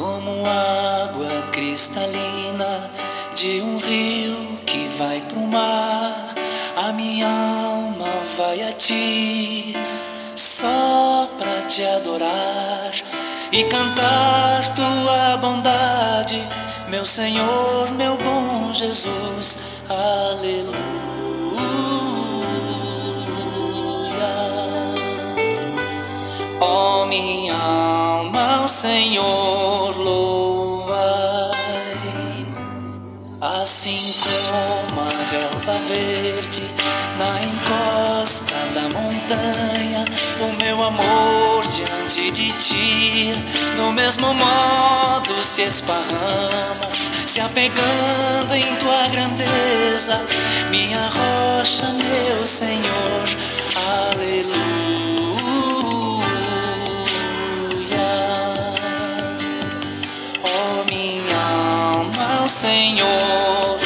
como água cristalina de um rio que vai pro mar. A minha alma vai a ti, só pra te adorar e cantar tua bondade, meu Senhor, meu bom Jesus. Aleluia. Ó minha alma, ao Senhor louvai. Assim como a relva verde na encosta da montanha, o meu amor diante de ti no mesmo modo se esparrama, se apegando em tua grandeza, minha rocha, meu Senhor. Aleluia. Ó minha alma, ao Senhor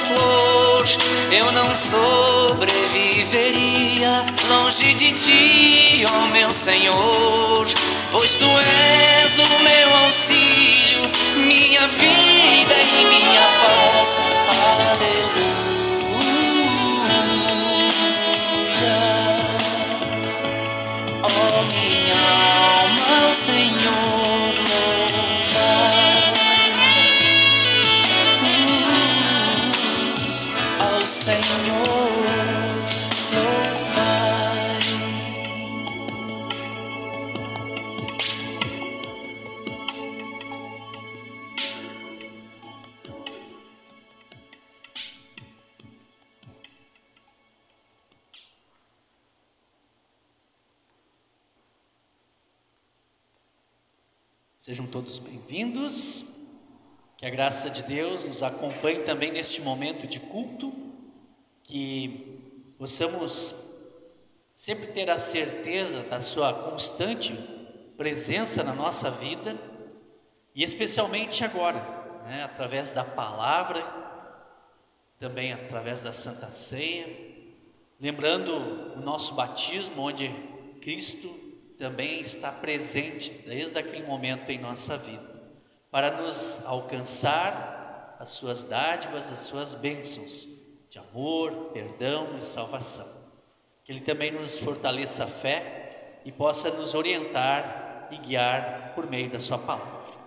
flor, eu não sobreviveria longe de ti, ó meu Senhor, pois tu és o meu auxílio, minha vida e minha paz. Aleluia. Ó minha alma, ao Senhor Senhor, louvai. Sejam todos bem-vindos. Que a graça de Deus nos acompanhe também neste momento de culto. Que possamos sempre ter a certeza da sua constante presença na nossa vida, e especialmente agora, através da palavra, também através da Santa Ceia, lembrando o nosso batismo, onde Cristo também está presente desde aquele momento em nossa vida, para nos alcançar as suas dádivas, as suas bênçãos de amor, perdão e salvação. Que Ele também nos fortaleça a fé e possa nos orientar e guiar por meio da sua palavra.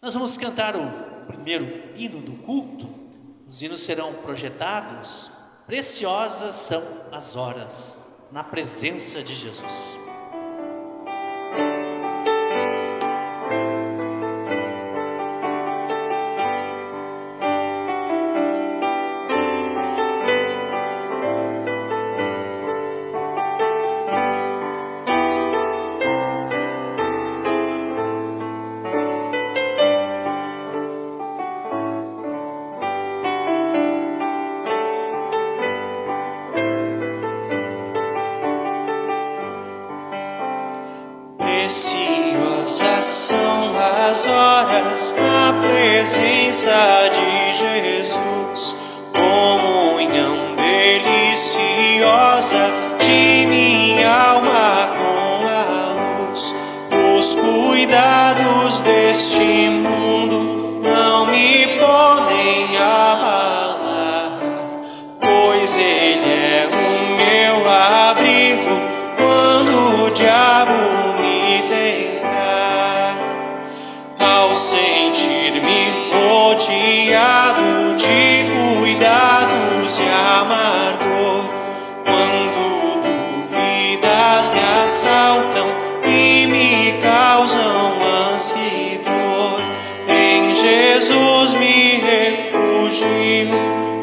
Nós vamos cantar o primeiro hino do culto. Os hinos serão projetados. Preciosas são as horas na presença de Jesus. Preciosas são as horas na presença de Jesus, comunhão deliciosa de minha alma com a luz. Os cuidados deste mundo não me podem abalar, pois Ele é o meu abrigo quando o diabo sentir-me rodeado de cuidados e amargor, quando dúvidas me assaltam e me causam ânsia e dor, em Jesus me refugio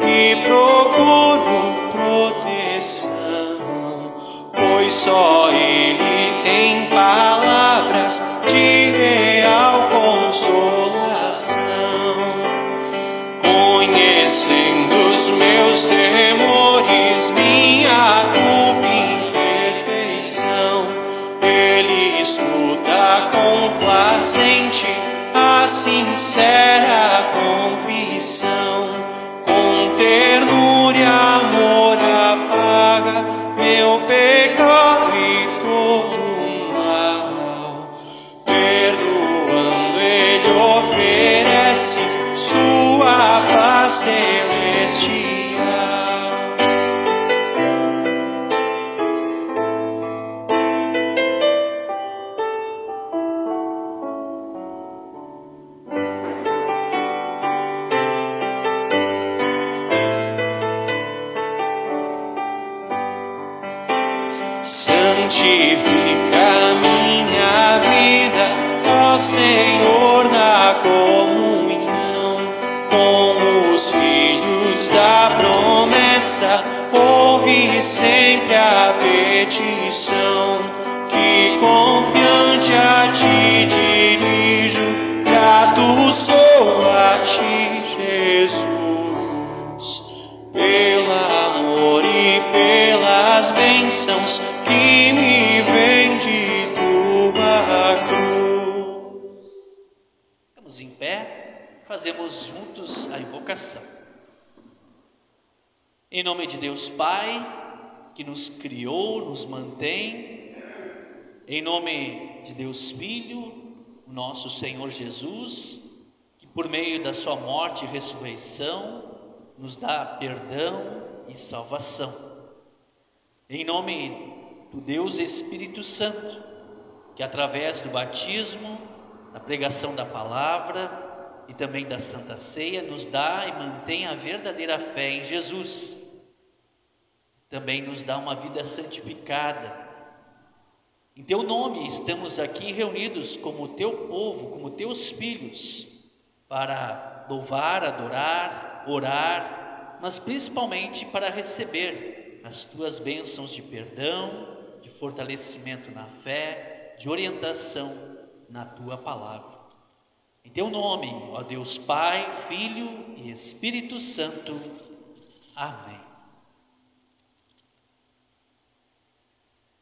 e procuro proteção, pois só Ele tem palavras de real consolação. Conhecendo os meus temores, minha culpa e imperfeição, sente a sincera confissão, com ternura e amor apaga meu pecado e todo o mal. Perdoando, Ele oferece sua paz celestial. Santifica minha vida, ó Senhor, na comunhão com os filhos da promessa. Ouve sempre a petição que confiante a ti dirijo. Grato sou a ti, Jesus, pelo amor e pelas bênçãos que me vem de tua cruz. Ficamos em pé, fazemos juntos a invocação. Em nome de Deus Pai, que nos criou, nos mantém, em nome de Deus Filho, nosso Senhor Jesus, que por meio da sua morte e ressurreição nos dá perdão e salvação. Em nome do Deus Espírito Santo, que através do batismo, da pregação da palavra e também da Santa Ceia nos dá e mantém a verdadeira fé em Jesus. Também nos dá uma vida santificada. Em teu nome estamos aqui reunidos como teu povo, como teus filhos, para louvar, adorar, orar, mas principalmente para receber as tuas bênçãos de perdão, de fortalecimento na fé, de orientação na tua palavra. Em teu nome, ó Deus Pai, Filho e Espírito Santo. Amém.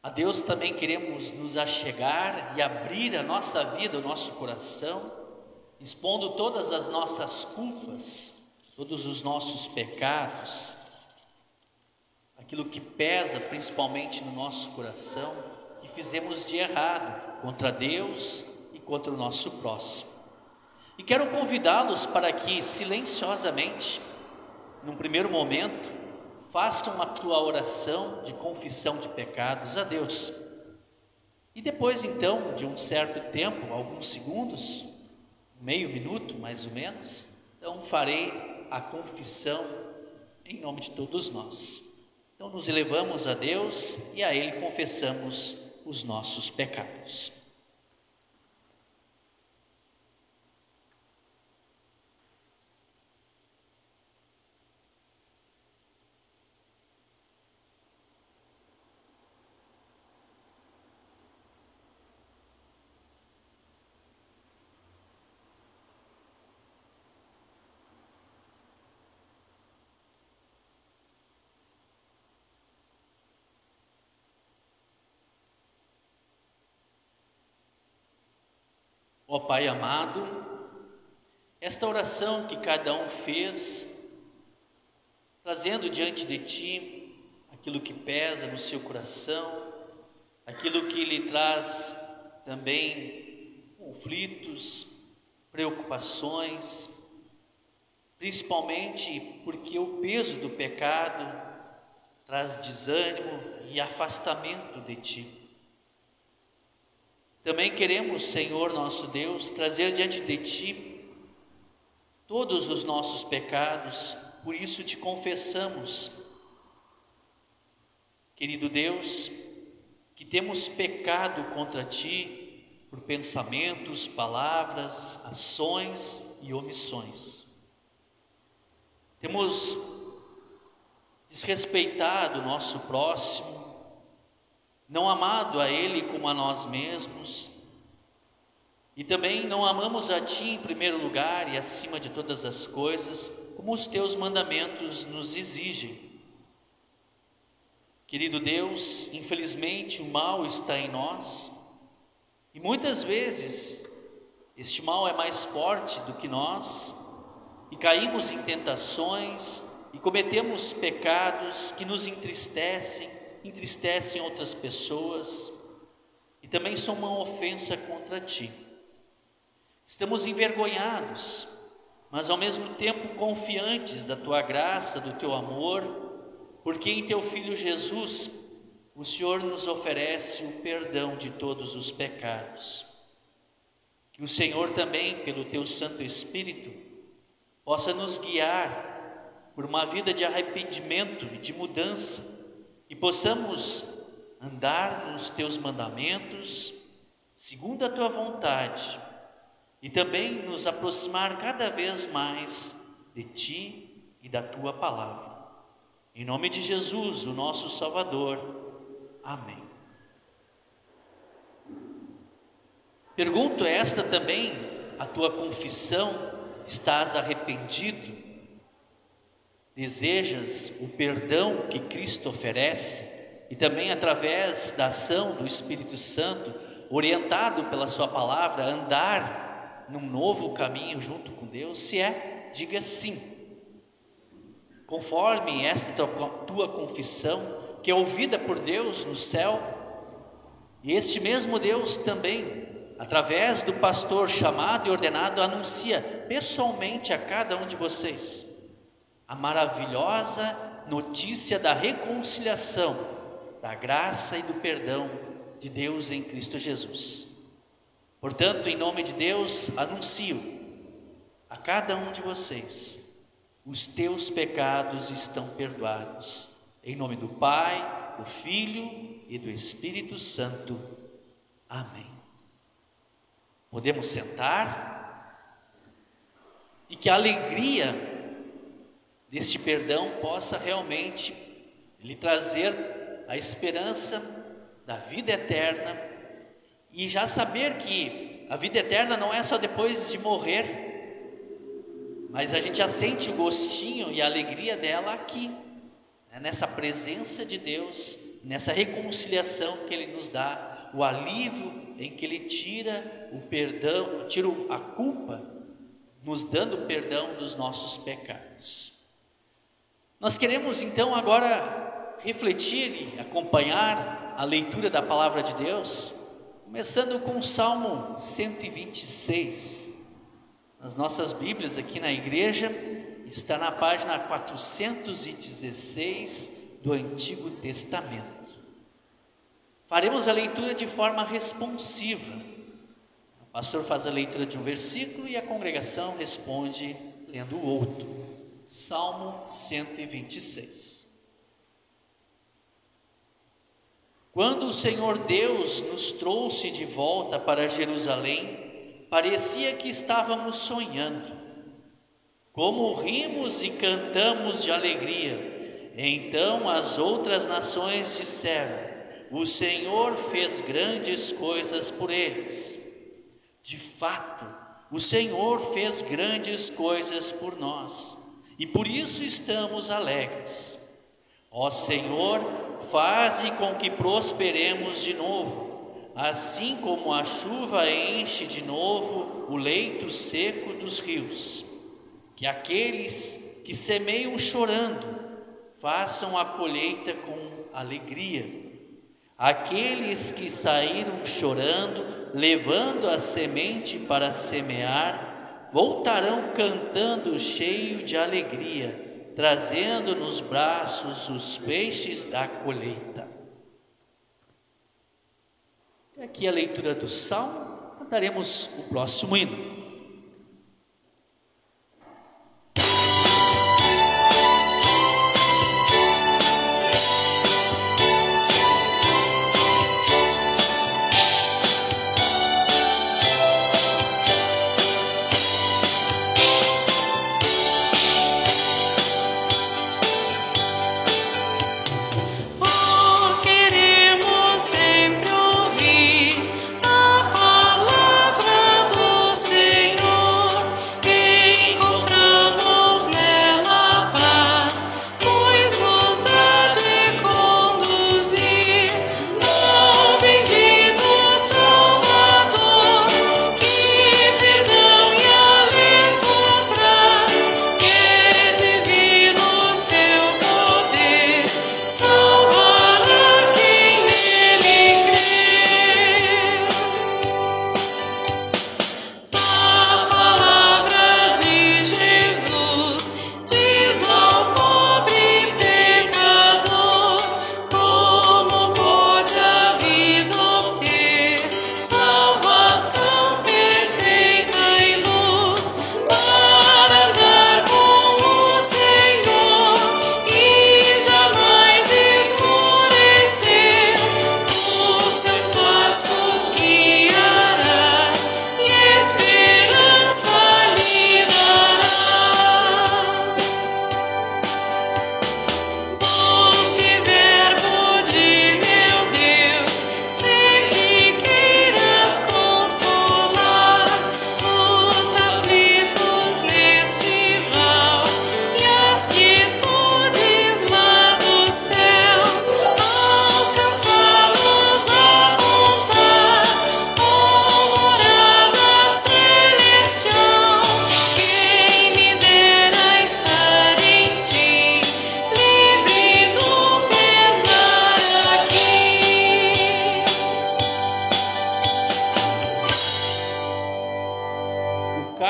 A Deus também queremos nos achegar e abrir a nossa vida, o nosso coração, expondo todas as nossas culpas, todos os nossos pecados, aquilo que pesa principalmente no nosso coração, que fizemos de errado contra Deus e contra o nosso próximo. E quero convidá-los para que silenciosamente, num primeiro momento, façam a sua oração de confissão de pecados a Deus. E depois então, de um certo tempo, alguns segundos, meio minuto mais ou menos, então farei a confissão em nome de todos nós. Então nos elevamos a Deus e a Ele confessamos os nossos pecados. Ó Pai amado, esta oração que cada um fez, trazendo diante de Ti aquilo que pesa no seu coração, aquilo que lhe traz também conflitos, preocupações, principalmente porque o peso do pecado traz desânimo e afastamento de Ti. Também queremos, Senhor nosso Deus, trazer diante de Ti todos os nossos pecados, por isso te confessamos, querido Deus, que temos pecado contra Ti por pensamentos, palavras, ações e omissões. Temos desrespeitado o nosso próximo, não amado a Ele como a nós mesmos, e também não amamos a Ti em primeiro lugar e acima de todas as coisas, como os Teus mandamentos nos exigem. Querido Deus, infelizmente o mal está em nós, e muitas vezes Este mal é mais forte do que nós e caímos em tentações e cometemos pecados que nos entristecem outras pessoas e também são uma ofensa contra Ti. Estamos envergonhados, mas ao mesmo tempo confiantes da Tua graça, do Teu amor, porque em Teu Filho Jesus, o Senhor nos oferece o perdão de todos os pecados. Que o Senhor também, pelo Teu Santo Espírito, possa nos guiar por uma vida de arrependimento e de mudança, e possamos andar nos Teus mandamentos, segundo a Tua vontade, e também nos aproximar cada vez mais de Ti e da Tua palavra. Em nome de Jesus, o nosso Salvador. Amém. Pergunto esta também, a tua confissão: estás arrependido? Desejas o perdão que Cristo oferece e também através da ação do Espírito Santo, orientado pela sua palavra, andar num novo caminho junto com Deus? Se é, diga sim. Conforme esta tua confissão, que é ouvida por Deus no céu, e este mesmo Deus também, através do pastor chamado e ordenado, anuncia pessoalmente a cada um de vocês a maravilhosa notícia da reconciliação, da graça e do perdão de Deus em Cristo Jesus. Portanto, em nome de Deus, anuncio a cada um de vocês: os teus pecados estão perdoados. Em nome do Pai, do Filho e do Espírito Santo. Amém. Podemos sentar, e que a alegria deste perdão possa realmente lhe trazer a esperança da vida eterna, e já saber que a vida eterna não é só depois de morrer, mas a gente já sente o gostinho e a alegria dela aqui, nessa presença de Deus, nessa reconciliação que Ele nos dá, o alívio em que Ele tira o perdão, tira a culpa, nos dando perdão dos nossos pecados. Nós queremos então agora refletir e acompanhar a leitura da palavra de Deus, começando com o Salmo 126. Nas nossas Bíblias aqui na igreja, está na página 416 do Antigo Testamento. Faremos a leitura de forma responsiva. O pastor faz a leitura de um versículo e a congregação responde lendo o outro. Salmo 126. Quando o Senhor Deus nos trouxe de volta para Jerusalém, parecia que estávamos sonhando. Como rimos e cantamos de alegria. Então as outras nações disseram: o Senhor fez grandes coisas por eles. De fato, o Senhor fez grandes coisas por nós, e por isso estamos alegres. Ó Senhor, faze com que prosperemos de novo, assim como a chuva enche de novo o leito seco dos rios. Que aqueles que semeiam chorando façam a colheita com alegria. Aqueles que saíram chorando, levando a semente para semear, voltarão cantando cheio de alegria, trazendo nos braços os peixes da colheita. Aqui a leitura do Salmo, cantaremos o próximo hino. Sempre ouvir a palavra do Senhor.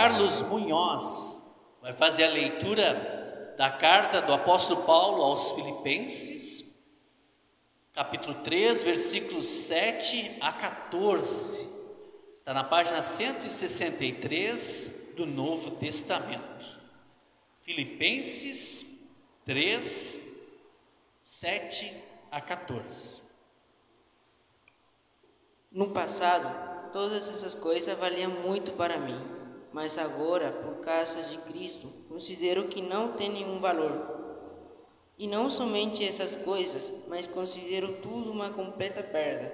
Carlos Munhoz vai fazer a leitura da carta do apóstolo Paulo aos Filipenses, capítulo 3, versículos 7 a 14. Está na página 163 do Novo Testamento. Filipenses 3, 7 a 14. No passado, todas essas coisas valiam muito para mim, mas agora, por causa de Cristo, considero que não tem nenhum valor. E não somente essas coisas, mas considero tudo uma completa perda,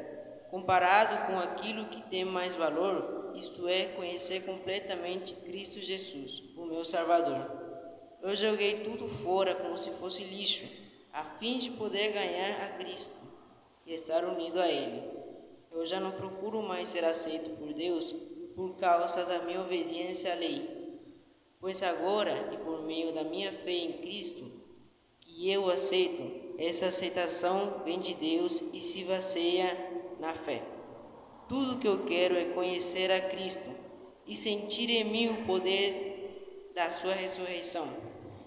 comparado com aquilo que tem mais valor, isto é, conhecer completamente Cristo Jesus, o meu Salvador. Eu joguei tudo fora como se fosse lixo, a fim de poder ganhar a Cristo e estar unido a Ele. Eu já não procuro mais ser aceito por Deus por causa da minha obediência à lei, pois agora, e por meio da minha fé em Cristo, que eu aceito, essa aceitação vem de Deus e se baseia na fé. Tudo que eu quero é conhecer a Cristo e sentir em mim o poder da sua ressurreição.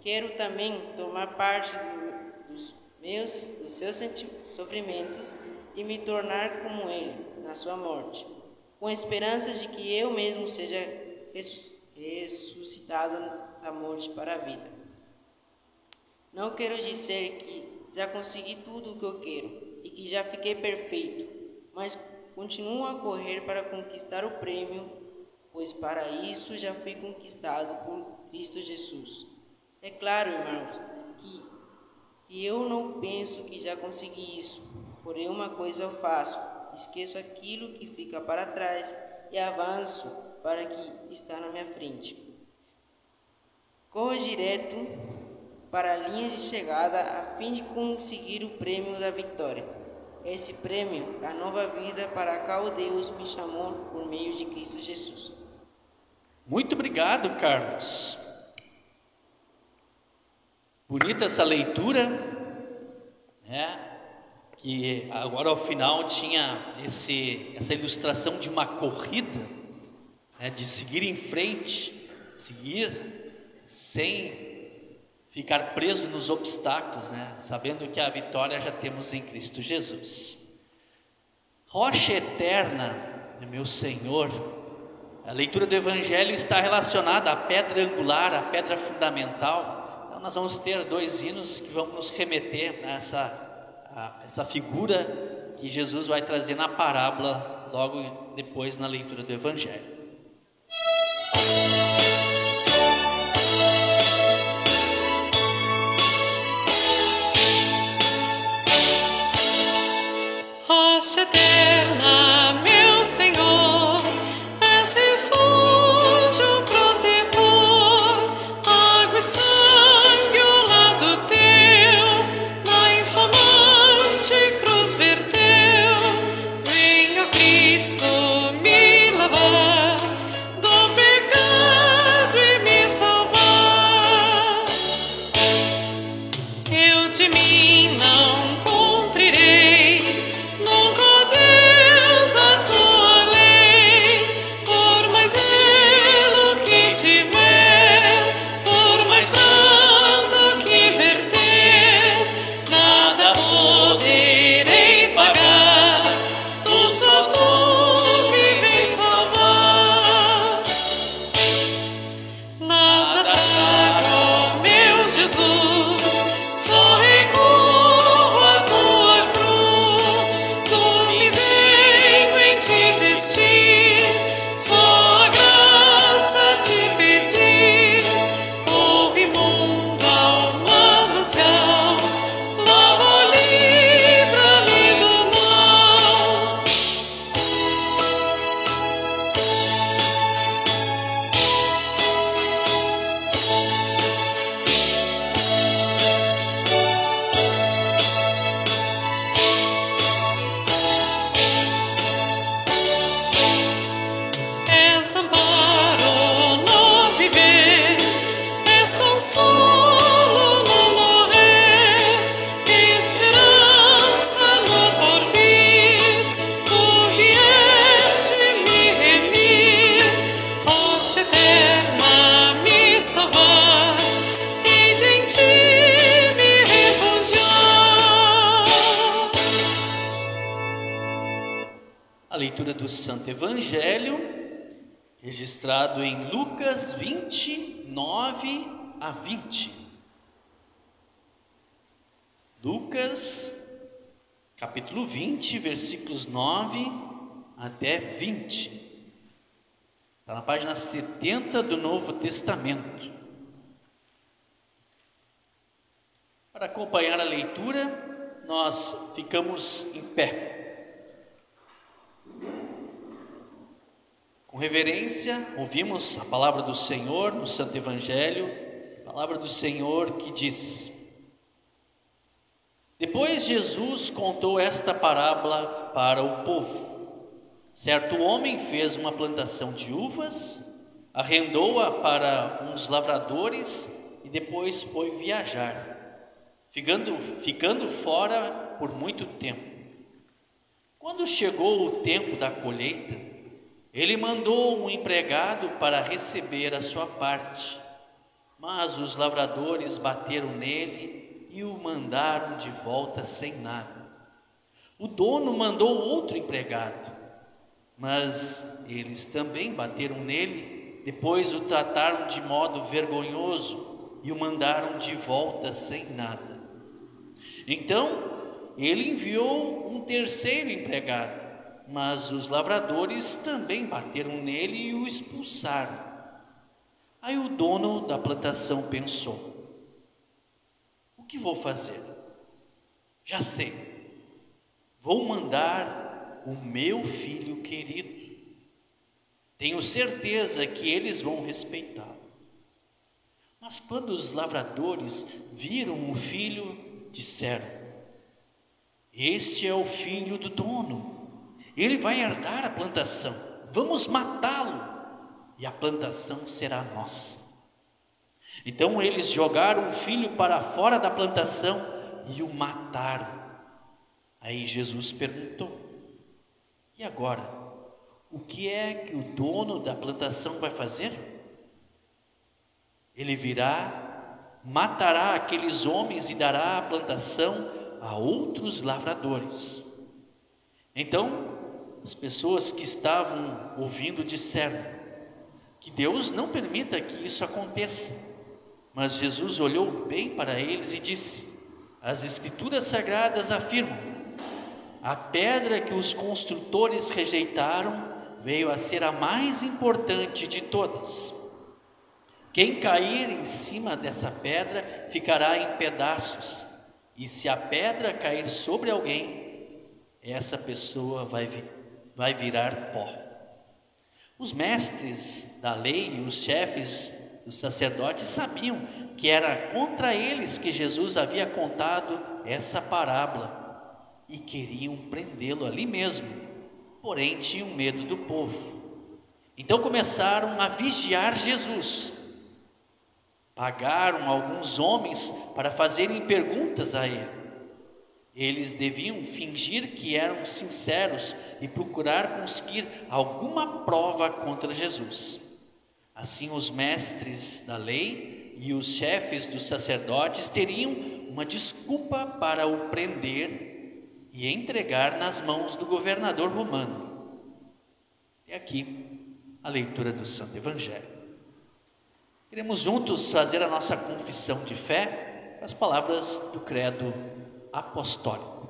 Quero também tomar parte dos seus sofrimentos e me tornar como Ele, na sua morte, com a esperança de que eu mesmo seja ressuscitado da morte para a vida. Não quero dizer que já consegui tudo o que eu quero e que já fiquei perfeito, mas continuo a correr para conquistar o prêmio, pois para isso já fui conquistado por Cristo Jesus. É claro, irmãos, que eu não penso que já consegui isso. Porém, uma coisa eu faço: esqueço aquilo que fica para trás e avanço para o que está na minha frente. Corro direto para a linha de chegada a fim de conseguir o prêmio da vitória. Esse prêmio é a nova vida para a qual Deus me chamou por meio de Cristo Jesus. Muito obrigado, Carlos. Bonita essa leitura, né? Que agora ao final tinha essa ilustração de uma corrida, né, de seguir em frente, seguir sem ficar preso nos obstáculos, né, sabendo que a vitória já temos em Cristo Jesus. Rocha eterna, meu Senhor. A leitura do Evangelho está relacionada à pedra angular, à pedra fundamental. Então nós vamos ter 2 hinos que vão nos remeter a essa figura que Jesus vai trazer na parábola logo depois na leitura do Evangelho. Rocha eterna, meu Senhor, és refúgio protetor, água e sangue ao lado teu, na infamante cruz verteu. Venha Cristo me lavar do pecado e me salvar. Eu de mim não cumprirei, nunca Deus A leitura do Santo Evangelho, registrado em Lucas 20, 9 a 20. Lucas, capítulo 20, versículos 9 até 20. Está na página 70 do Novo Testamento. Para acompanhar a leitura, nós ficamos em pé. Com reverência, ouvimos a palavra do Senhor no Santo Evangelho, a palavra do Senhor que diz: Depois Jesus contou esta parábola para o povo. Certo homem fez uma plantação de uvas, arrendou-a para uns lavradores e depois foi viajar, ficando fora por muito tempo. Quando chegou o tempo da colheita, ele mandou um empregado para receber a sua parte, mas os lavradores bateram nele e o mandaram de volta sem nada. O dono mandou outro empregado, mas eles também bateram nele, depois o trataram de modo vergonhoso e o mandaram de volta sem nada. Então ele enviou um terceiro empregado, mas os lavradores também bateram nele e o expulsaram. Aí o dono da plantação pensou: o que vou fazer? Já sei, vou mandar o meu filho querido. Tenho certeza que eles vão respeitá-lo. Mas quando os lavradores viram o filho, disseram: este é o filho do dono. Ele vai herdar a plantação, vamos matá-lo e a plantação será nossa. Então eles jogaram o filho para fora da plantação e o mataram. Aí Jesus perguntou: e agora, o que é que o dono da plantação vai fazer? Ele virá, matará aqueles homens e dará a plantação a outros lavradores. Então as pessoas que estavam ouvindo disseram: que Deus não permita que isso aconteça. Mas Jesus olhou bem para eles e disse: as Escrituras Sagradas afirmam: a pedra que os construtores rejeitaram veio a ser a mais importante de todas. Quem cair em cima dessa pedra ficará em pedaços, e se a pedra cair sobre alguém, essa pessoa vai virar pó. Os mestres da lei e os chefes dos sacerdotes sabiam que era contra eles que Jesus havia contado essa parábola e queriam prendê-lo ali mesmo, porém tinham medo do povo. Então começaram a vigiar Jesus. Pagaram alguns homens para fazerem perguntas a ele. Eles deviam fingir que eram sinceros e procurar conseguir alguma prova contra Jesus. Assim, os mestres da lei e os chefes dos sacerdotes teriam uma desculpa para o prender e entregar nas mãos do governador romano. E aqui a leitura do Santo Evangelho. Queremos juntos fazer a nossa confissão de fé, as palavras do credo apostólico.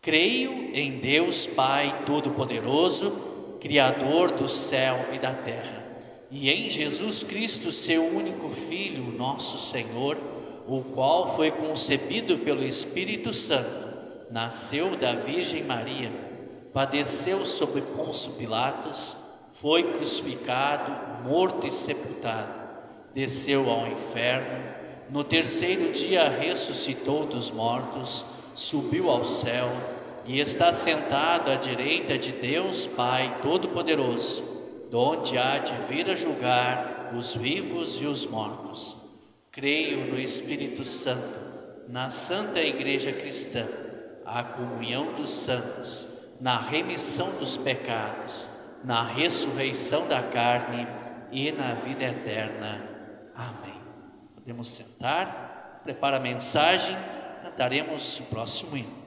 Creio em Deus Pai Todo-Poderoso, Criador do céu e da terra, e em Jesus Cristo, seu único Filho, nosso Senhor, o qual foi concebido pelo Espírito Santo, nasceu da Virgem Maria, padeceu sob Pôncio Pilatos, foi crucificado, morto e sepultado, desceu ao inferno, no terceiro dia ressuscitou dos mortos, subiu ao céu e está sentado à direita de Deus Pai Todo-Poderoso, donde há de vir a julgar os vivos e os mortos. Creio no Espírito Santo, na Santa Igreja Cristã, a comunhão dos santos, na remissão dos pecados, na ressurreição da carne e na vida eterna. Amém. Podemos sentar, prepara a mensagem, cantaremos o próximo hino.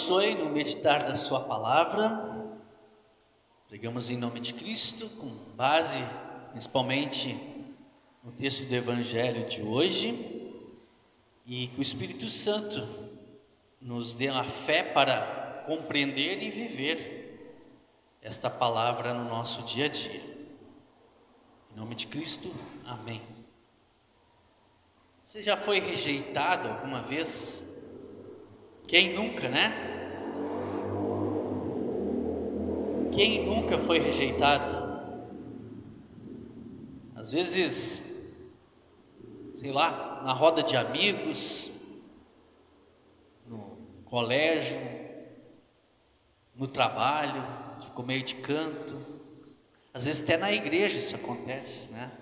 abençoe no meditar da sua palavra. Pregamos em nome de Cristo, com base principalmente no texto do Evangelho de hoje, e que o Espírito Santo nos dê a fé para compreender e viver esta palavra no nosso dia a dia. Em nome de Cristo, amém. Você já foi rejeitado alguma vez? Quem nunca, né? Quem nunca foi rejeitado? Às vezes, sei lá, na roda de amigos, no colégio, no trabalho, ficou meio de canto. Às vezes até na igreja isso acontece, né?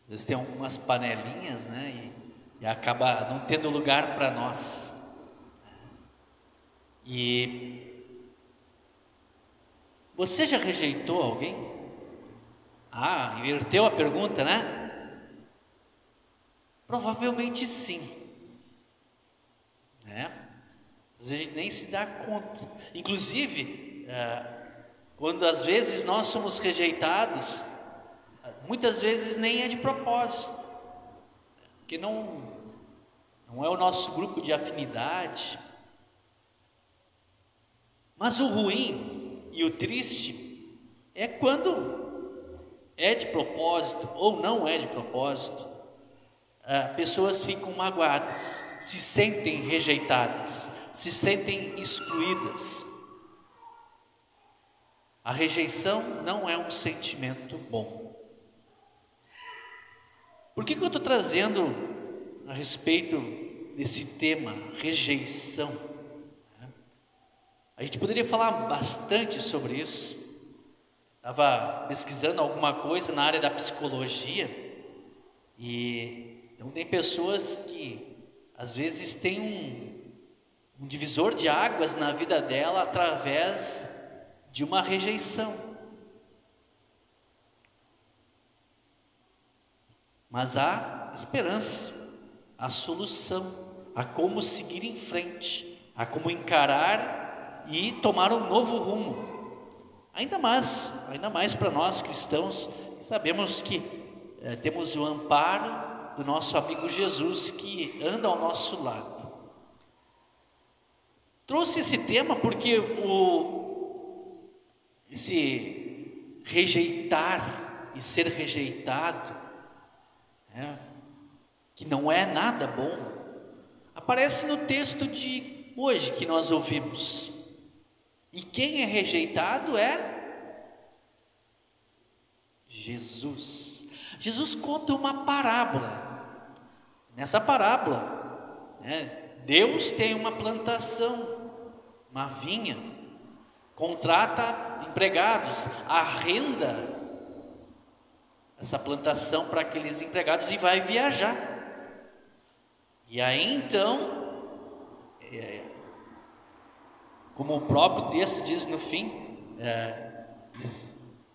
Às vezes tem algumas panelinhas, né? E acaba não tendo lugar para nós. E você já rejeitou alguém? Inverteu a pergunta, né? Provavelmente sim. Às vezes a gente nem se dá conta. Inclusive, quando às vezes nós somos rejeitados, muitas vezes nem é de propósito, porque não é o nosso grupo de afinidade. Mas o ruim e o triste é quando é de propósito ou não é de propósito. Pessoas ficam magoadas, se sentem rejeitadas, se sentem excluídas. A rejeição não é um sentimento bom. Por que eu estou trazendo a respeito desse tema, rejeição? A gente poderia falar bastante sobre isso. Estava pesquisando alguma coisa na área da psicologia, e então tem pessoas que às vezes têm um divisor de águas na vida dela através de uma rejeição. Mas há esperança, há solução, há como seguir em frente, há como encarar e tomar um novo rumo. Ainda mais para nós cristãos, sabemos que temos o amparo do nosso amigo Jesus, que anda ao nosso lado. Trouxe esse tema porque esse rejeitar e ser rejeitado, que não é nada bom, aparece no texto de hoje que nós ouvimos. E quem é rejeitado é Jesus. Jesus conta uma parábola. Nessa parábola, Deus tem uma plantação, uma vinha, contrata empregados, arrenda essa plantação para aqueles empregados e vai viajar. E aí então, como o próprio texto diz no fim,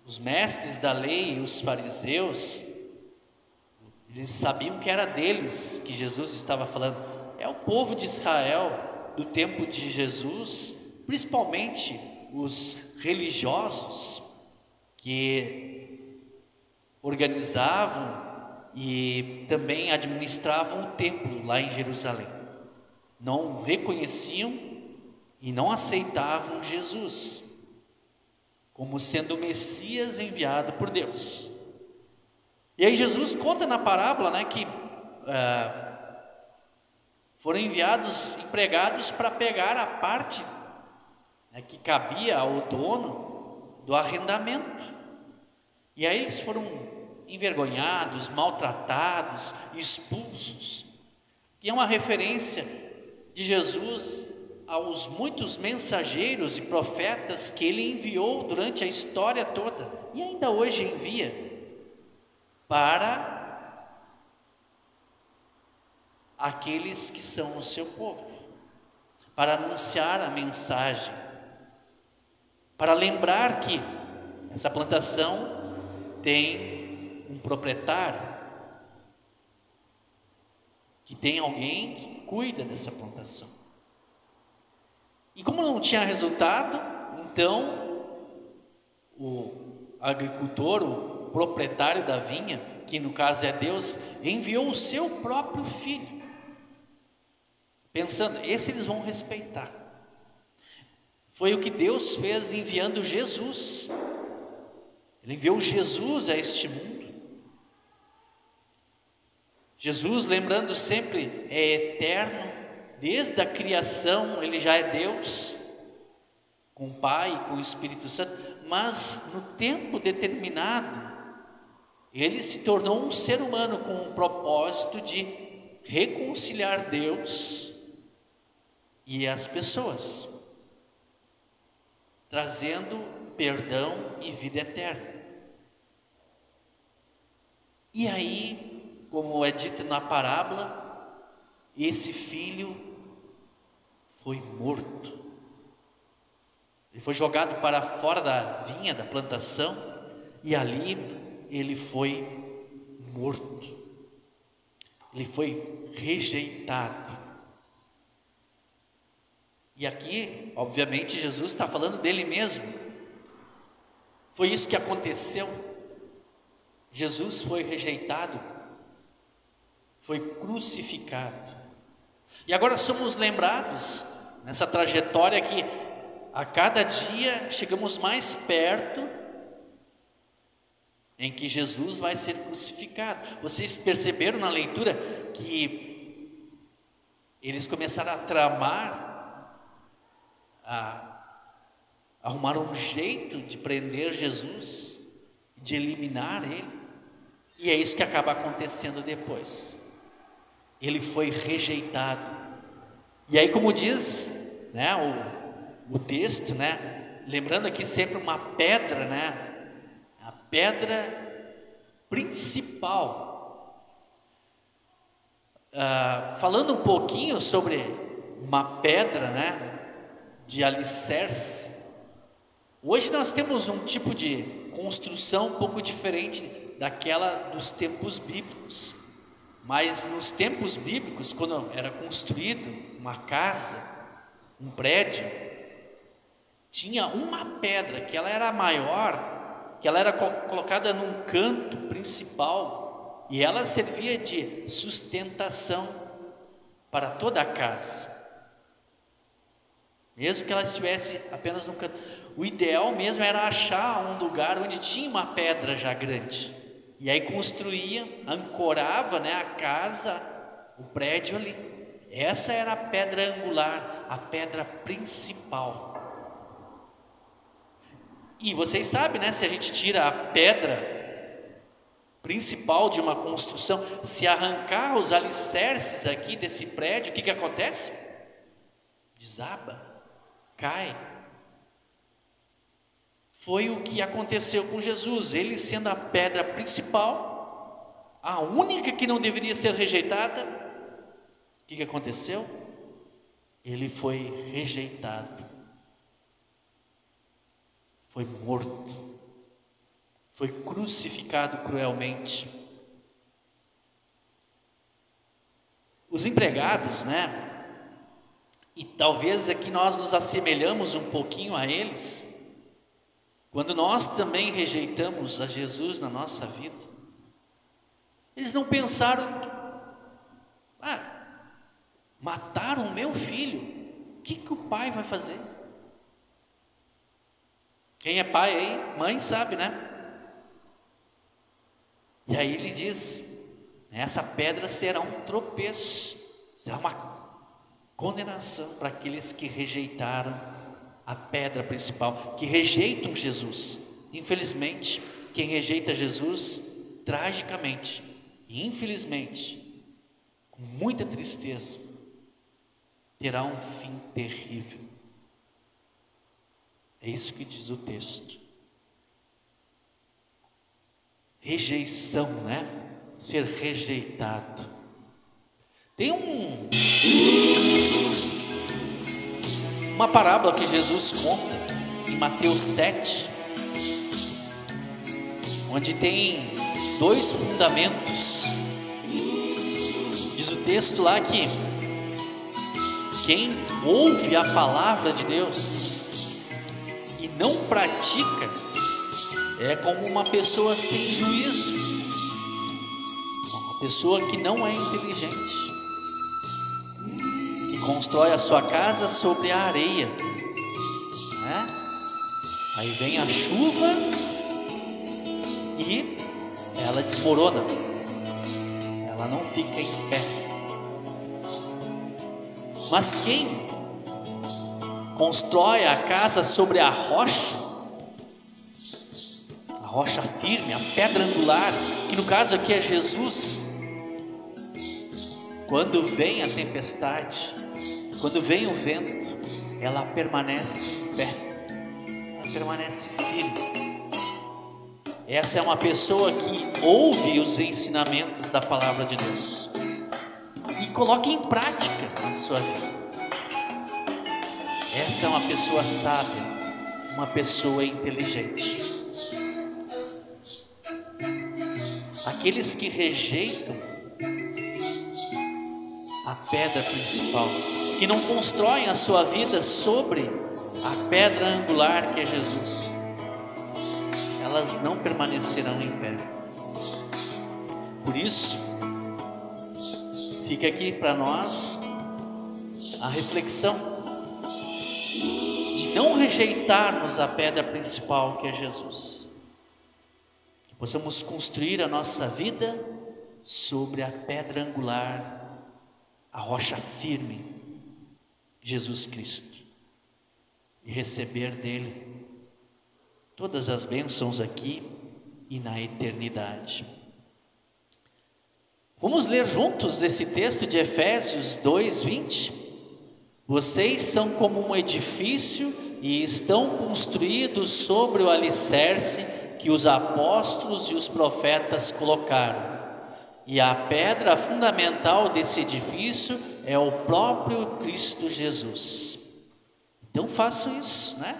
os mestres da lei e os fariseus, eles sabiam que era deles que Jesus estava falando. É o povo de Israel do tempo de Jesus, principalmente os religiosos, que organizavam e também administravam o templo lá em Jerusalém. Não reconheciam e não aceitavam Jesus como sendo o Messias enviado por Deus. E aí Jesus conta na parábola, que foram enviados empregados para pegar a parte que cabia ao dono do arrendamento. E aí eles foram envergonhados, maltratados, expulsos. Que é uma referência de Jesus aos muitos mensageiros e profetas que ele enviou durante a história toda, e ainda hoje envia, para aqueles que são o seu povo, para anunciar a mensagem, para lembrar que essa plantação tem um proprietário, que tem alguém que cuida dessa plantação. E como não tinha resultado, então o agricultor, o proprietário da vinha, que no caso é Deus, enviou o seu próprio filho, pensando, esse eles vão respeitar. Foi o que Deus fez enviando Jesus. Ele enviou Jesus a este mundo. Jesus, lembrando sempre, é eterno, desde a criação ele já é Deus, com o Pai e com o Espírito Santo, mas no tempo determinado, ele se tornou um ser humano com o propósito de reconciliar Deus e as pessoas, trazendo perdão e vida eterna. E aí, como é dito na parábola, esse filho foi morto. Ele foi jogado para fora da vinha, da plantação, e ali ele foi morto. Ele foi rejeitado. E aqui, obviamente, Jesus está falando dele mesmo. Foi isso que aconteceu. Jesus foi rejeitado, foi crucificado. E agora somos lembrados nessa trajetória que a cada dia chegamos mais perto em que Jesus vai ser crucificado. Vocês perceberam na leitura que eles começaram a tramar, arrumar um jeito de prender Jesus, de eliminar ele, e é isso que acaba acontecendo depois. Ele foi rejeitado, e aí, como diz, né, o texto, né, lembrando aqui sempre uma pedra, né, a pedra principal. Falando um pouquinho sobre uma pedra, né, de alicerce. Hoje nós temos um tipo de construção um pouco diferente daquela dos tempos bíblicos, mas nos tempos bíblicos, quando era construído uma casa, um prédio, tinha uma pedra que ela era maior, que ela era colocada num canto principal, e ela servia de sustentação para toda a casa, mesmo que ela estivesse apenas num canto. O ideal mesmo era achar um lugar onde tinha uma pedra já grande, e aí construía, ancorava, né, a casa, o prédio ali. Essa era a pedra angular, a pedra principal. E vocês sabem, né, se a gente tira a pedra principal de uma construção, se arrancar os alicerces aqui desse prédio, o que acontece? Desaba, cai. Foi o que aconteceu com Jesus. Ele sendo a pedra principal, a única que não deveria ser rejeitada, o que aconteceu? Ele foi rejeitado, foi morto, foi crucificado cruelmente. Os empregados, né? E talvez aqui nós nos assemelhamos um pouquinho a eles. Quando nós também rejeitamos a Jesus na nossa vida, eles não pensaram, mataram o meu filho, o que o pai vai fazer? Quem é pai aí, mãe sabe, né? E aí ele diz, essa pedra será um tropeço, será uma condenação para aqueles que rejeitaram a pedra principal, que rejeitam Jesus. Infelizmente, quem rejeita Jesus, tragicamente, infelizmente, com muita tristeza, terá um fim terrível. É isso que diz o texto. Rejeição, né? Ser rejeitado. Tem uma parábola que Jesus conta em Mateus 7, onde tem dois fundamentos. Diz o texto lá que quem ouve a palavra de Deus e não pratica, é como uma pessoa sem juízo, uma pessoa que não é inteligente, que constrói a sua casa sobre a areia, né? Aí vem a chuva e ela desmorona, ela não fica em pé. Mas quem constrói a casa sobre a rocha firme, a pedra angular, que no caso aqui é Jesus, quando vem a tempestade, quando vem o vento, ela permanece em pé, ela permanece firme. Essa é uma pessoa que ouve os ensinamentos da palavra de Deus e coloca em prática na sua vida. Essa é uma pessoa sábia, uma pessoa inteligente. Aqueles que rejeitam a pedra principal, que não constroem a sua vida sobre a pedra angular que é Jesus, elas não permanecerão em pé. Por isso, fica aqui para nós a reflexão de não rejeitarmos a pedra principal que é Jesus. Possamos construir a nossa vida sobre a pedra angular, a rocha firme, Jesus Cristo, e receber dele todas as bênçãos aqui e na eternidade. Vamos ler juntos esse texto de Efésios 2:20. Vocês são como um edifício e estão construídos sobre o alicerce que os apóstolos e os profetas colocaram, e a pedra fundamental desse edifício é o próprio Cristo Jesus. Então faço isso, né?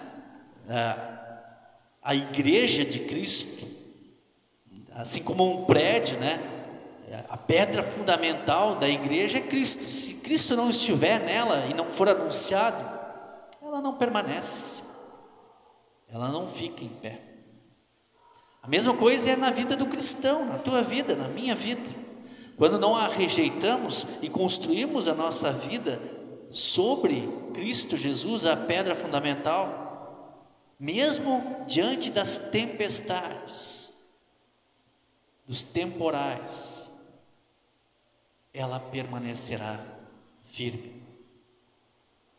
A igreja de Cristo, assim como um prédio, né? A pedra fundamental da igreja é Cristo. Se Cristo não estiver nela e não for anunciado, ela não permanece, ela não fica em pé. A mesma coisa é na vida do cristão, na tua vida, na minha vida. Quando não a rejeitamos e construímos a nossa vida sobre Cristo Jesus, a pedra fundamental, mesmo diante das tempestades, dos temporais, ela permanecerá firme.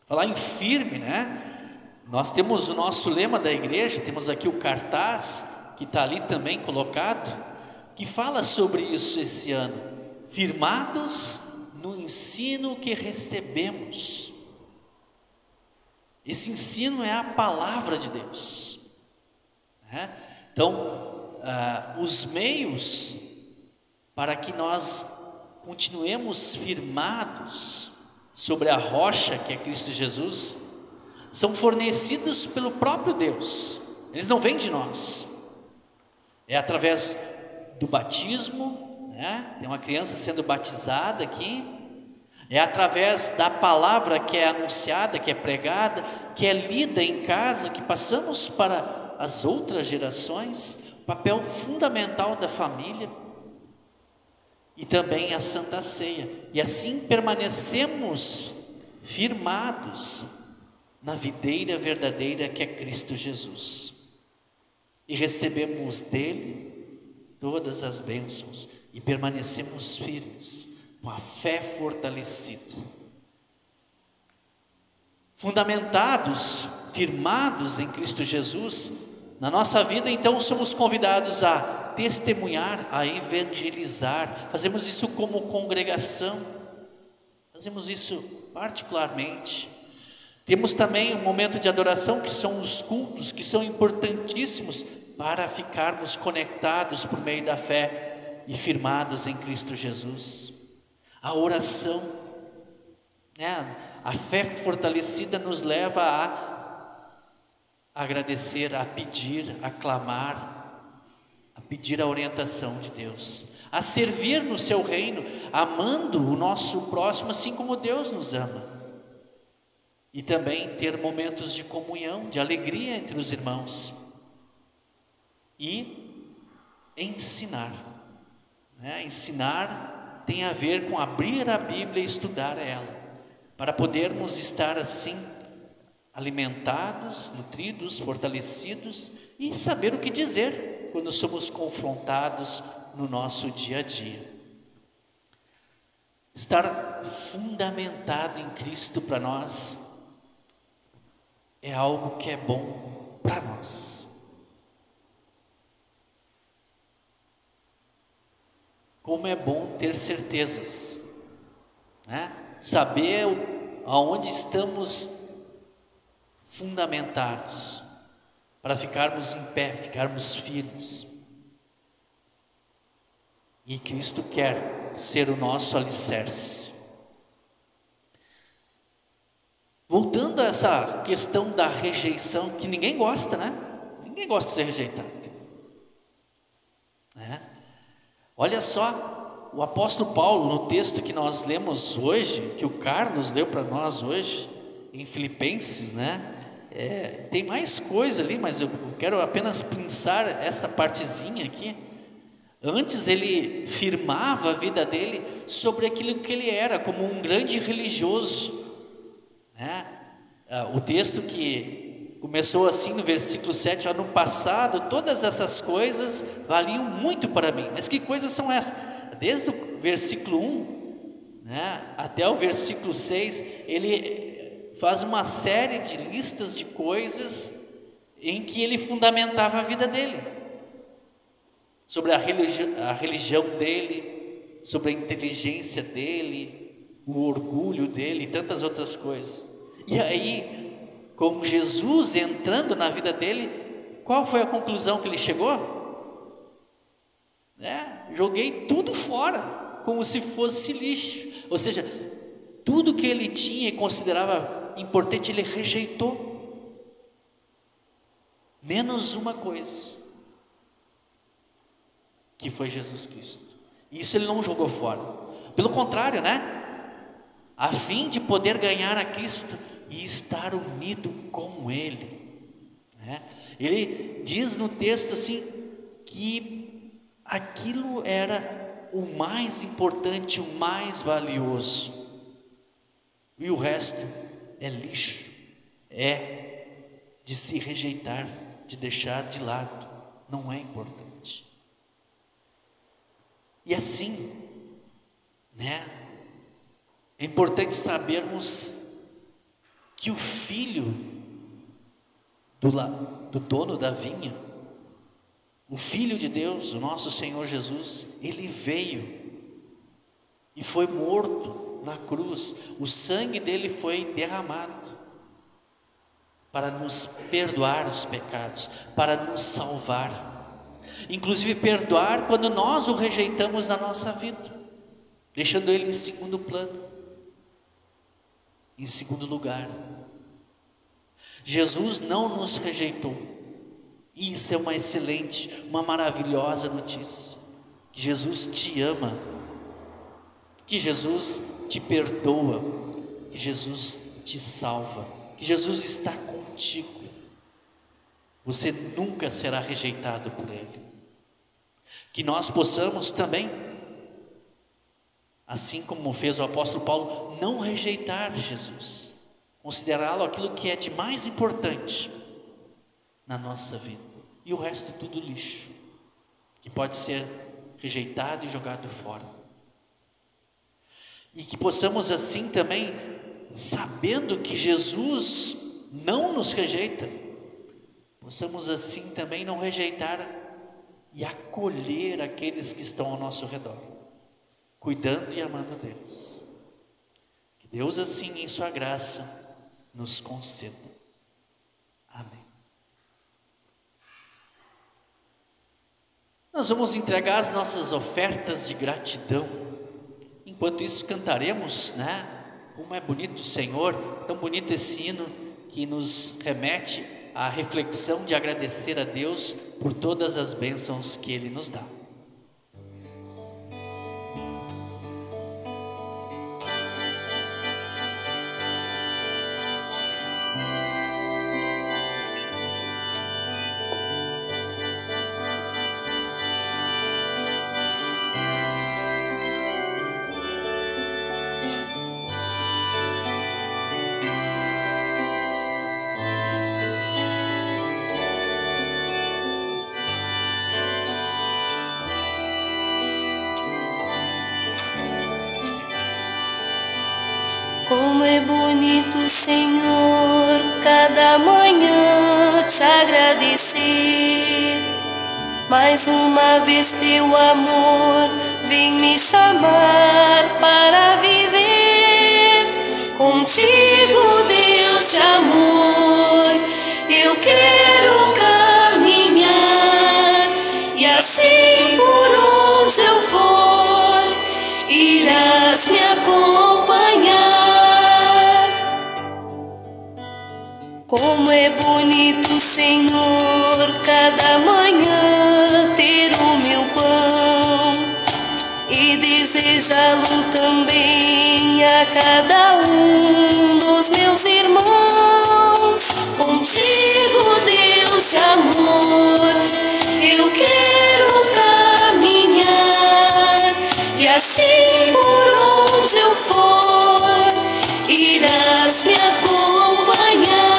Falar em firme, né? Nós temos o nosso lema da igreja, temos aqui o cartaz que está ali também colocado, que fala sobre isso esse ano: firmados no ensino que recebemos. Esse ensino é a palavra de Deus, né? Então, os meios para que nós continuemos firmados sobre a rocha que é Cristo Jesus são fornecidos pelo próprio Deus. Eles não vêm de nós. É através do batismo, né? Tem uma criança sendo batizada aqui. É através da palavra que é anunciada, que é pregada, que é lida em casa, que passamos para as outras gerações, o papel fundamental da família, e também a Santa Ceia. E assim permanecemos firmados na videira verdadeira que é Cristo Jesus. E recebemos dele todas as bênçãos e permanecemos firmes, com a fé fortalecida. Fundamentados, firmados em Cristo Jesus, na nossa vida, então somos convidados a testemunhar, a evangelizar. Fazemos isso como congregação, fazemos isso particularmente. Temos também um momento de adoração, que são os cultos, que são importantíssimos para ficarmos conectados por meio da fé e firmados em Cristo Jesus. A oração, né? A fé fortalecida nos leva a agradecer, a pedir, a clamar, a pedir a orientação de Deus, a servir no seu reino, amando o nosso próximo assim como Deus nos ama. e também ter momentos de comunhão, de alegria entre os irmãos e ensinar, né? Ensinar tem a ver com abrir a Bíblia e estudar ela, para podermos estar assim alimentados, nutridos, fortalecidos e saber o que dizer quando somos confrontados no nosso dia a dia. Estar fundamentado em Cristo para nós é algo que é bom para nós. Como é bom ter certezas, né? Saber aonde estamos fundamentados, para ficarmos em pé, ficarmos firmes. E Cristo quer ser o nosso alicerce. Voltando a essa questão da rejeição, que ninguém gosta, né? Ninguém gosta de ser rejeitado, né? Olha só, o apóstolo Paulo, no texto que nós lemos hoje, que o Carlos leu para nós hoje, em Filipenses, né? Tem mais coisa ali, mas eu quero apenas pensar essa partezinha aqui. Antes ele firmava a vida dele sobre aquilo que ele era, como um grande religioso, né? O texto que começou assim no versículo 7, no passado todas essas coisas valiam muito para mim. Mas que coisas são essas? Desde o versículo 1, né, até o versículo 6, ele faz uma série de listas de coisas em que ele fundamentava a vida dele, sobre a religião dele, sobre a inteligência dele, o orgulho dele e tantas outras coisas. E aí, com Jesus entrando na vida dele, qual foi a conclusão que ele chegou? Joguei tudo fora, como se fosse lixo. Ou seja, tudo que ele tinha e considerava importante, ele rejeitou, menos uma coisa, que foi Jesus Cristo. E isso ele não jogou fora, pelo contrário, né? A fim de poder ganhar a Cristo e estar unido com Ele, né? Ele diz no texto assim, que aquilo era o mais importante, o mais valioso, e o resto é lixo, é de se rejeitar, de deixar de lado, não é importante. E assim, né? É importante sabermos que o filho do dono da vinha, o Filho de Deus, o nosso Senhor Jesus, ele veio e foi morto na cruz, o sangue dele foi derramado para nos perdoar os pecados, para nos salvar, inclusive perdoar quando nós o rejeitamos na nossa vida, deixando ele em segundo plano, em segundo lugar. Jesus não nos rejeitou, e isso é uma excelente, uma maravilhosa notícia, que Jesus te ama, que Jesus te perdoa, que Jesus te salva, que Jesus está contigo. Você nunca será rejeitado por Ele. Que nós possamos também, assim como fez o apóstolo Paulo, não rejeitar Jesus, considerá-lo aquilo que é de mais importante na nossa vida, e o resto tudo lixo, que pode ser rejeitado e jogado fora. E que possamos assim também, sabendo que Jesus não nos rejeita, possamos assim também não rejeitar e acolher aqueles que estão ao nosso redor, cuidando e amando deles. Que Deus assim, em sua graça, nos conceda. Amém. Nós vamos entregar as nossas ofertas de gratidão. Enquanto isso cantaremos, né? Como é bonito o Senhor, tão bonito esse hino que nos remete à reflexão de agradecer a Deus por todas as bênçãos que Ele nos dá. é bonito, Senhor, cada manhã te agradecer. Mais uma vez teu amor vem me chamar para viver. Contigo, Deus de amor, eu quero caminhar. E assim por onde eu for, irás me acompanhar. Como é bonito, Senhor, cada manhã ter o meu pão e desejá-lo também a cada um dos meus irmãos. Contigo, Deus de amor, eu quero caminhar. E assim por onde eu for, irás me acompanhar.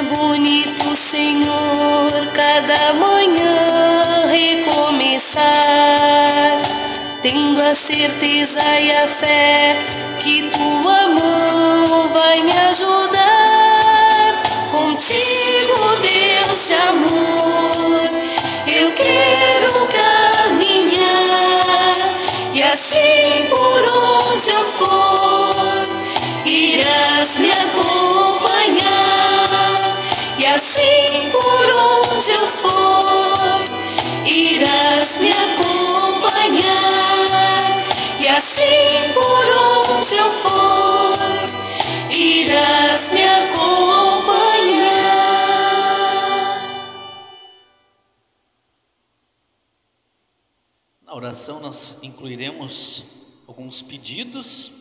Bonito, Senhor, cada manhã recomeçar, tendo a certeza e a fé que tua mão vai me ajudar. Contigo, Deus de amor, eu quero caminhar. E assim por onde eu for, irás me acompanhar. E assim por onde eu for, irás me acompanhar. E assim por onde eu for, irás me acompanhar. Na oração nós incluiremos alguns pedidos.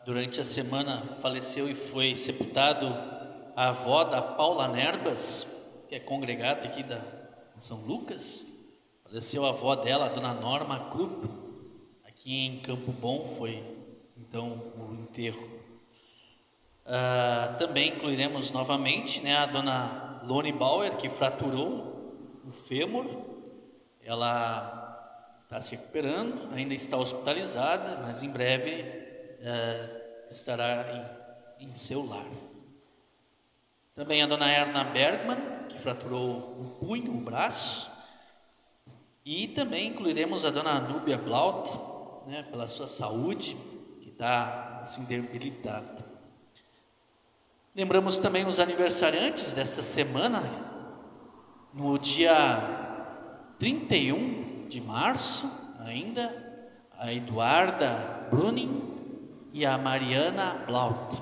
Durante a semana faleceu e foi sepultado a avó da Paula Nerbas, que é congregada aqui da São Lucas. Faleceu a avó dela, a dona Norma Krupp, aqui em Campo Bom, foi então o enterro. Também incluiremos novamente, né, a dona Lone Bauer, que fraturou o fêmur. Ela está se recuperando, ainda está hospitalizada, mas em breve estará em seu lar. Também a dona Erna Bergman, que fraturou o punho, o braço. E também incluiremos a dona Núbia Blaut, né, pela sua saúde, que está assim debilitada. Lembramos também os aniversariantes desta semana. No dia 31 de março, ainda, a Eduarda Bruning e a Mariana Blaut.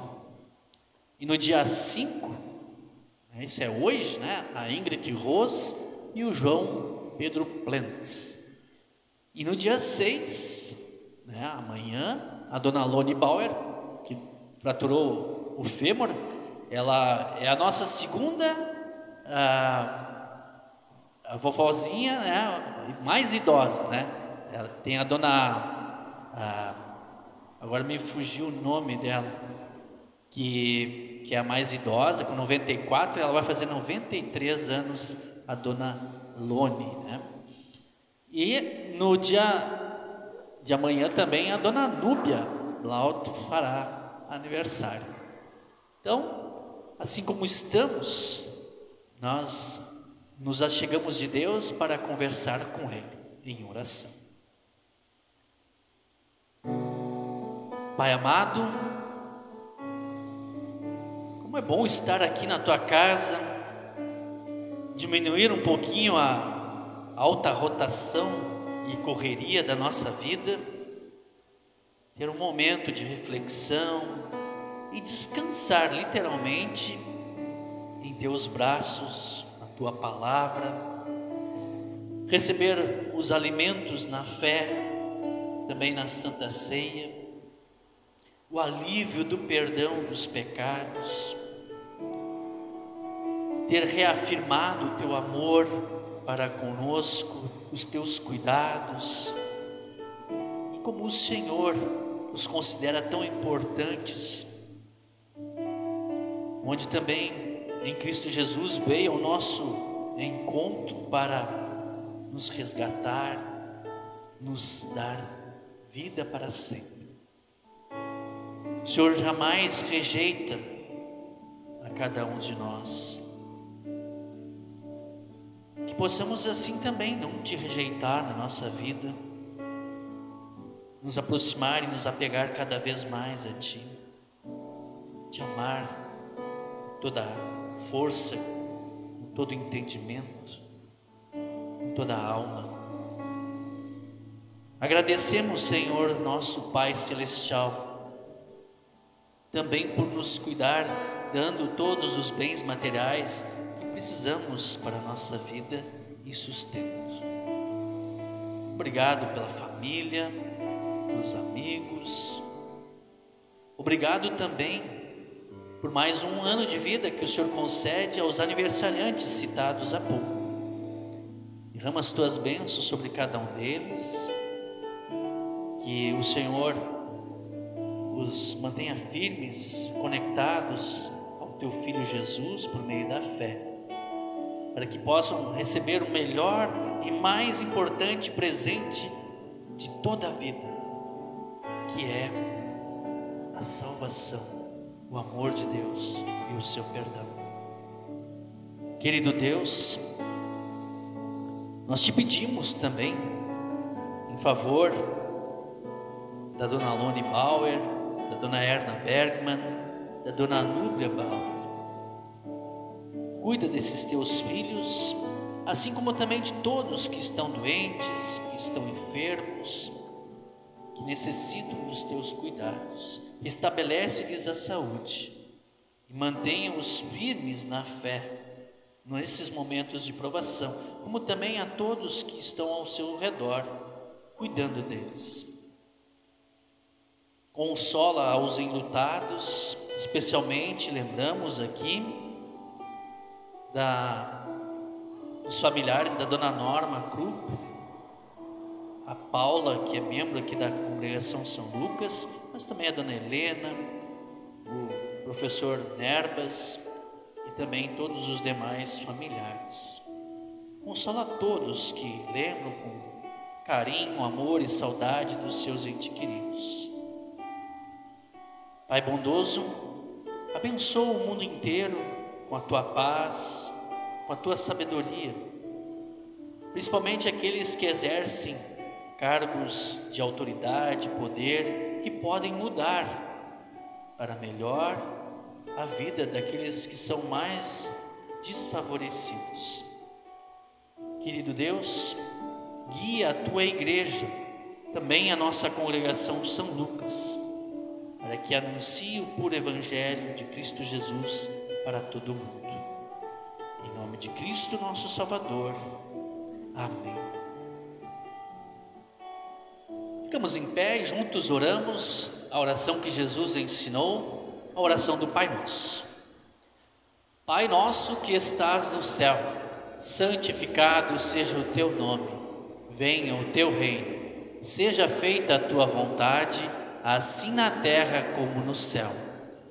E no dia 5, isso é hoje, né, a Ingrid Rose e o João Pedro Plentes. E no dia 6, né, amanhã, a dona Lone Bauer, que fraturou o fêmur, ela é a nossa segunda a vovozinha, né, mais idosa, né? Ela tem a dona, agora me fugiu o nome dela, que é a mais idosa, com 94, ela vai fazer 93 anos, a dona Lone, né? E no dia de amanhã também a dona Núbia Blaut fará aniversário. Então, assim como estamos, nós nos achegamos de Deus para conversar com Ele em oração. Pai amado, como é bom estar aqui na Tua casa, diminuir um pouquinho a alta rotação e correria da nossa vida, ter um momento de reflexão e descansar literalmente em Teus braços, na Tua palavra. receber os alimentos na fé, também na Santa Ceia, o alívio do perdão dos pecados, ter reafirmado o teu amor para conosco, os teus cuidados, e como o Senhor nos considera tão importantes, onde também em Cristo Jesus veio ao nosso encontro para nos resgatar, nos dar vida para sempre. O Senhor jamais rejeita a cada um de nós. Que possamos assim também não te rejeitar na nossa vida, nos aproximar e nos apegar cada vez mais a Ti, te amar com toda a força, com todo o entendimento, com toda a alma. Agradecemos, Senhor, nosso Pai Celestial, também por nos cuidar, dando todos os bens materiais que precisamos para a nossa vida e sustento. Obrigado pela família, pelos amigos. Obrigado também por mais um ano de vida que o Senhor concede aos aniversariantes citados há pouco. Derrama as tuas bênçãos sobre cada um deles, que o Senhor os mantenha firmes, conectados ao teu Filho Jesus por meio da fé, para que possam receber o melhor e mais importante presente de toda a vida, que é a salvação, o amor de Deus e o seu perdão. Querido Deus, nós te pedimos também, em favor da dona Alone Bauer, da dona Erna Bergman, da dona Núbia Bauer. Cuida desses teus filhos, assim como também de todos que estão doentes, que estão enfermos, que necessitam dos teus cuidados. Estabelece-lhes a saúde e mantenha-os firmes na fé, nesses momentos de provação, como também a todos que estão ao seu redor, cuidando deles. Consola aos enlutados, especialmente lembramos aqui dos familiares da dona Norma Krupp, a Paula, que é membro aqui da congregação São Lucas, mas também a dona Helena, o professor Nerbas e também todos os demais familiares. Consola a todos que lembram com carinho, amor e saudade dos seus entes queridos. Pai bondoso, abençoa o mundo inteiro com a tua paz, com a tua sabedoria, principalmente aqueles que exercem cargos de autoridade, poder, que podem mudar para melhor a vida daqueles que são mais desfavorecidos. Querido Deus, guia a tua igreja, também a nossa congregação São Lucas, para que anuncie o puro evangelho de Cristo Jesus para todo o mundo. Em nome de Cristo, nosso Salvador. Amém. Ficamos em pé e juntos oramos a oração que Jesus ensinou, a oração do Pai Nosso. Pai nosso que estás no céu, santificado seja o teu nome. Venha o teu reino. Seja feita a tua vontade, assim na terra como no céu.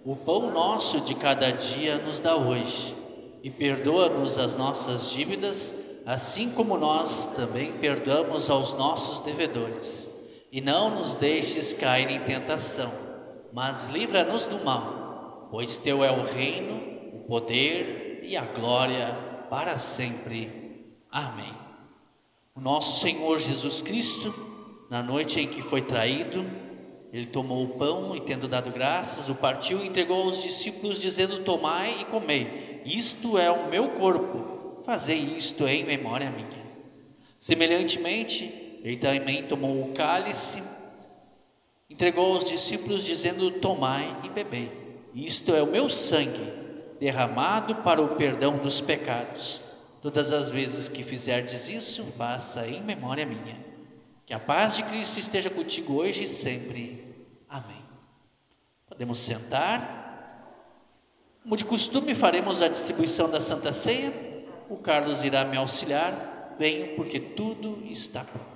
O pão nosso de cada dia nos dá hoje, e perdoa-nos as nossas dívidas, assim como nós também perdoamos aos nossos devedores. E não nos deixes cair em tentação, mas livra-nos do mal, pois teu é o reino, o poder e a glória para sempre. Amém. O nosso Senhor Jesus Cristo, na noite em que foi traído, ele tomou o pão e, tendo dado graças, o partiu e entregou aos discípulos, dizendo: tomai e comei, isto é o meu corpo, fazei isto em memória minha. Semelhantemente, ele também tomou o cálice, entregou aos discípulos, dizendo: tomai e bebei, isto é o meu sangue, derramado para o perdão dos pecados. Todas as vezes que fizerdes isso, faça em memória minha. Que a paz de Cristo esteja contigo hoje e sempre. Amém. Podemos sentar. Como de costume, faremos a distribuição da Santa Ceia. O Carlos irá me auxiliar. Venham, porque tudo está pronto.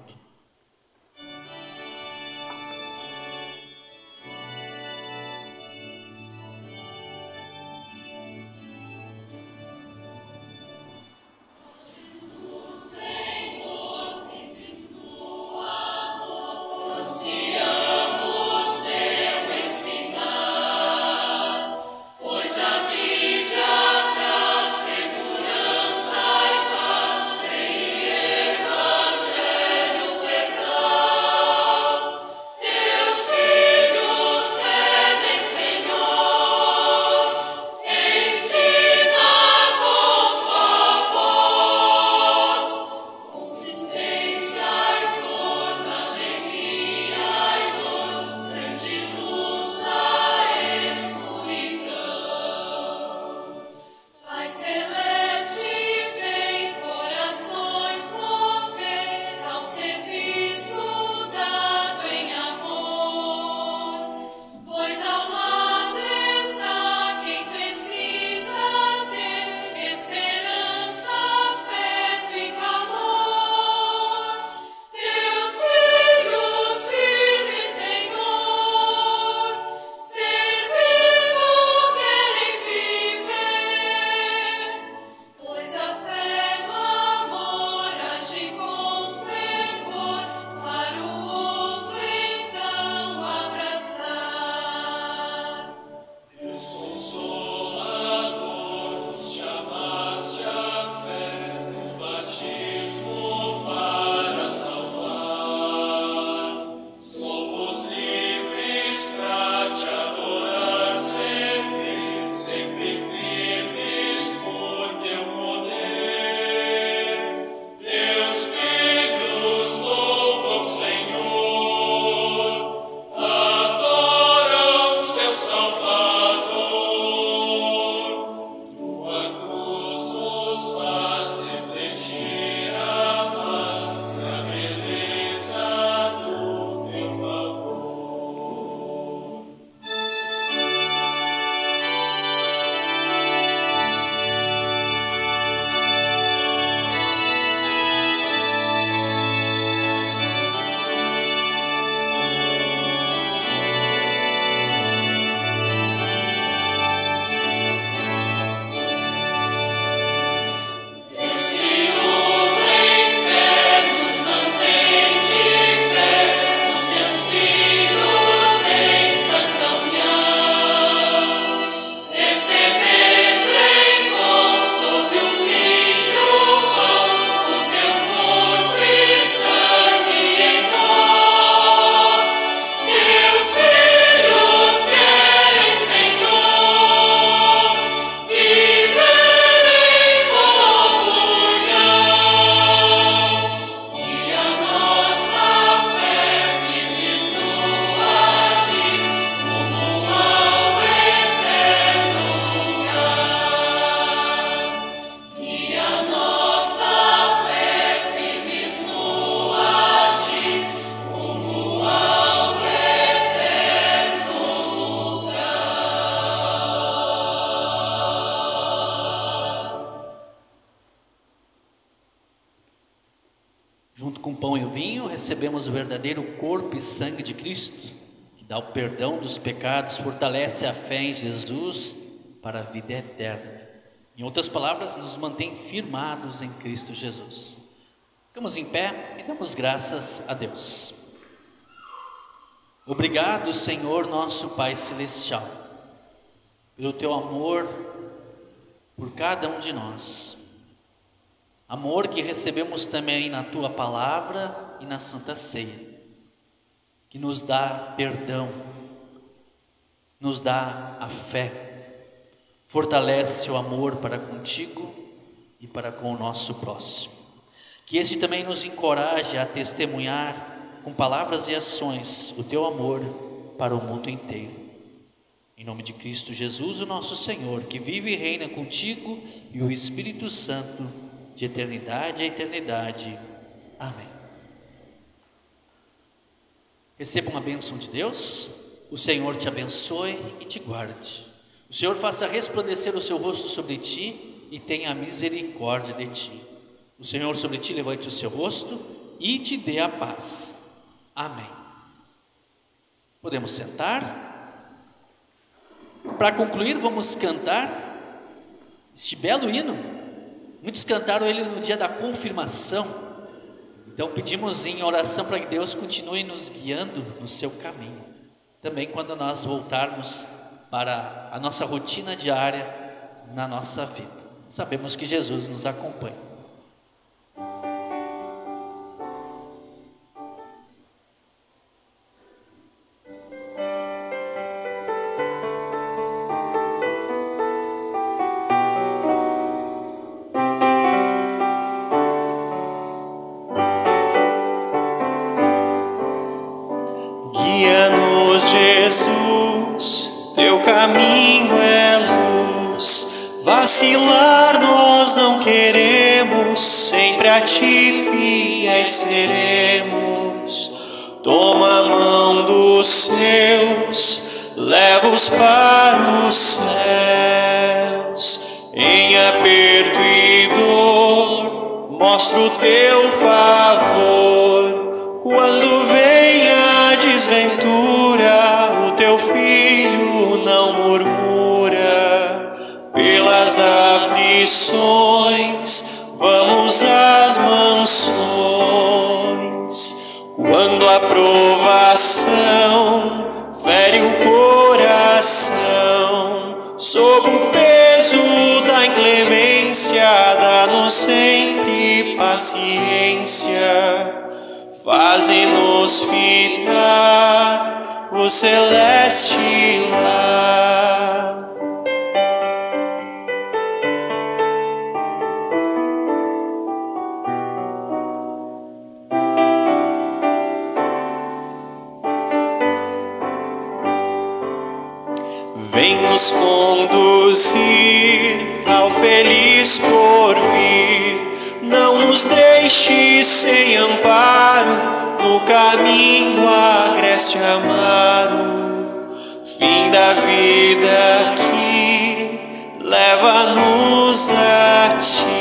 Junto com o pão e o vinho, recebemos o verdadeiro corpo e sangue de Cristo, que dá o perdão dos pecados, fortalece a fé em Jesus para a vida eterna. Em outras palavras, nos mantém firmados em Cristo Jesus. Ficamos em pé e damos graças a Deus. Obrigado, Senhor, nosso Pai Celestial, pelo Teu amor por cada um de nós. Amor que recebemos também na Tua Palavra e na Santa Ceia, que nos dá perdão, nos dá a fé, fortalece o amor para contigo e para com o nosso próximo. Que este também nos encoraje a testemunhar com palavras e ações o Teu amor para o mundo inteiro. Em nome de Cristo Jesus, o nosso Senhor, que vive e reina contigo e o Espírito Santo, de eternidade a eternidade. Amém. Receba uma bênção de Deus. O Senhor te abençoe e te guarde. O Senhor faça resplandecer o seu rosto sobre ti e tenha misericórdia de ti. O Senhor sobre ti levante o seu rosto e te dê a paz. Amém. Podemos sentar. Para concluir, vamos cantar este belo hino. Muitos cantaram ele no dia da confirmação. Então pedimos em oração para que Deus continue nos guiando no seu caminho. Também quando nós voltarmos para a nossa rotina diária na nossa vida. Sabemos que Jesus nos acompanha. Guia-nos, Jesus, teu caminho é luz. Vacilar nós não queremos, sempre a ti fiéis seremos. Toma a mão dos seus, leva-os para os céus. Em aperto e dor, mostra o teu favor. Quando vem a desventura, o teu filho não murmura. Pelas aflições, vamos às mansões. Quando a provação fere o coração, sob o peso da inclemência, dá-nos sempre paciência. Faze-nos fitar o celeste lar. Vem nos conduzir ao feliz porvir. Não nos deixe sem amparo, no caminho agreste amaro. Fim da vida aqui, leva-nos a ti.